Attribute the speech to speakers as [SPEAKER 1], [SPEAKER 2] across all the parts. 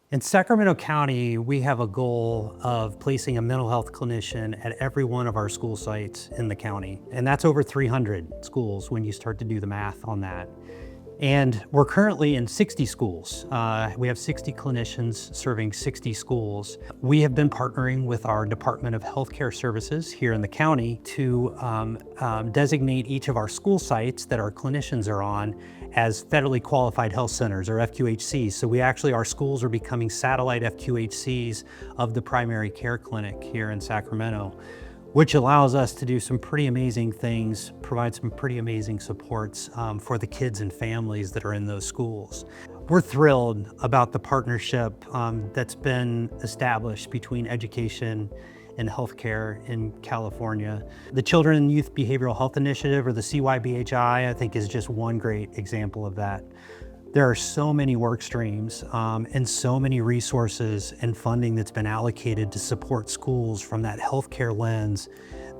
[SPEAKER 1] In Sacramento County, we have a goal of placing a mental health clinician at every one of our school sites in the county. And that's over 300 schools when you start to do the math on that. And we're currently in 60 schools. We have 60 clinicians serving 60 schools. We have been partnering with our Department of Healthcare Services here in the county to designate each of our school sites that our clinicians are on as federally qualified health centers, or FQHCs. So our schools are becoming satellite FQHCs of the primary care clinic here in Sacramento, which allows us to do some pretty amazing things, provide some pretty amazing supports for the kids and families that are in those schools. We're thrilled about the partnership that's been established between education and healthcare in California. The Children and Youth Behavioral Health Initiative, or the CYBHI, I think is just one great example of that. There are so many work streams and so many resources and funding that's been allocated to support schools from that healthcare lens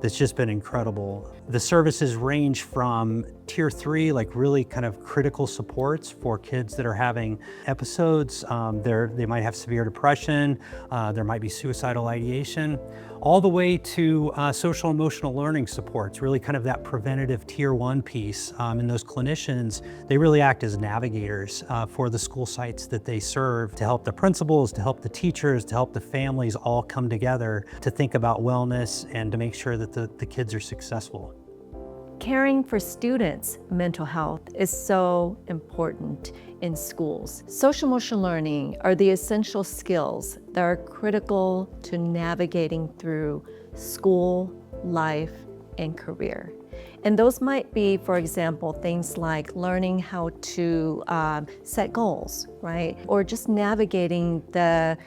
[SPEAKER 1] that's just been incredible. The services range from tier 3, like really kind of critical supports for kids that are having episodes. They might have severe depression, there might be suicidal ideation, all the way to social emotional learning supports, really kind of that preventative tier 1 piece. And those clinicians, they really act as navigators for the school sites that they serve to help the principals, to help the teachers, to help the families all come together to think about wellness and to make sure that the kids are successful.
[SPEAKER 2] Caring for students' mental health is so important in schools. Social emotional learning are the essential skills that are critical to navigating through school, life, and career. And those might be, for example, things like learning how to set goals, right? Or just navigating the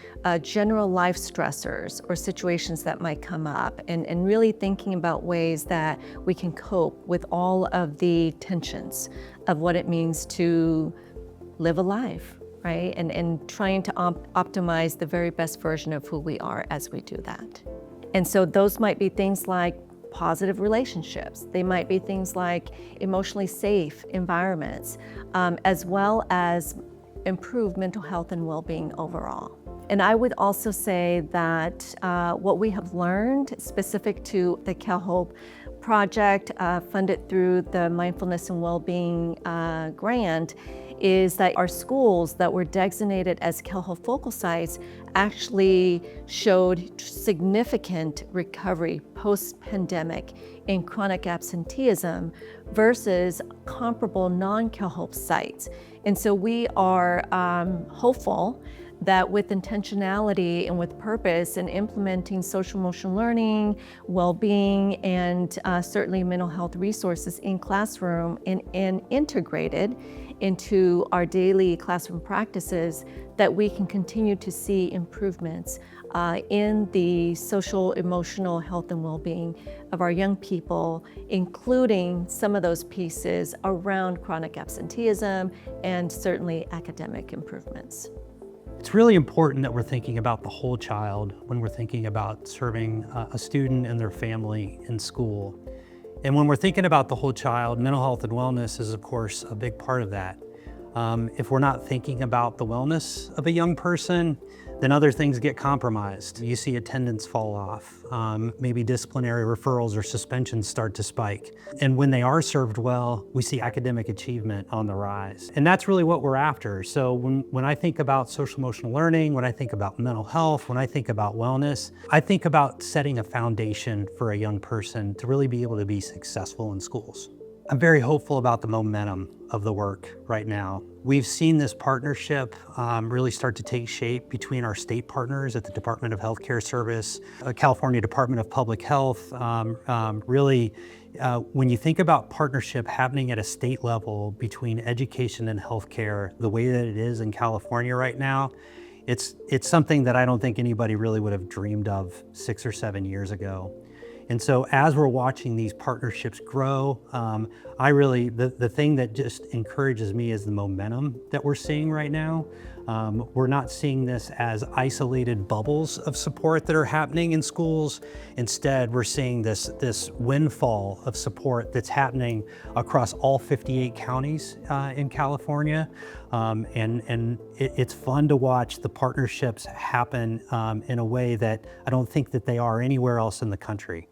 [SPEAKER 2] general life stressors or situations that might come up, and really thinking about ways that we can cope with all of the tensions of what it means to live a life, right? And trying to optimize the very best version of who we are as we do that. And so those might be things like positive relationships. They might be things like emotionally safe environments, as well as improved mental health and well-being overall. And I would also say that what we have learned specific to the CalHope project, funded through the Mindfulness and Wellbeing grant, is that our schools that were designated as CalHope focal sites actually showed significant recovery post-pandemic in chronic absenteeism versus comparable non-CalHope sites. And so we are hopeful that with intentionality and with purpose in implementing social emotional learning, well-being, and certainly mental health resources in classroom and integrated into our daily classroom practices, that we can continue to see improvements in the social emotional health and well-being of our young people, including some of those pieces around chronic absenteeism and certainly academic improvements.
[SPEAKER 1] It's really important that we're thinking about the whole child when we're thinking about serving a student and their family in school. And when we're thinking about the whole child, mental health and wellness is, of course, a big part of that. If we're not thinking about the wellness of a young person, then other things get compromised. You see attendance fall off, maybe disciplinary referrals or suspensions start to spike. And when they are served well, we see academic achievement on the rise. And that's really what we're after. So when I think about social emotional learning, when I think about mental health, when I think about wellness, I think about setting a foundation for a young person to really be able to be successful in schools. I'm very hopeful about the momentum of the work right now. We've seen this partnership really start to take shape between our state partners at the Department of Healthcare Service, California Department of Public Health. When you think about partnership happening at a state level between education and healthcare, the way that it is in California right now, it's something that I don't think anybody really would have dreamed of 6 or 7 years ago. And so as we're watching these partnerships grow, the thing that just encourages me is the momentum that we're seeing right now. We're not seeing this as isolated bubbles of support that are happening in schools. Instead, we're seeing this windfall of support that's happening across all 58 counties in California. It's fun to watch the partnerships happen in a way that I don't think that they are anywhere else in the country.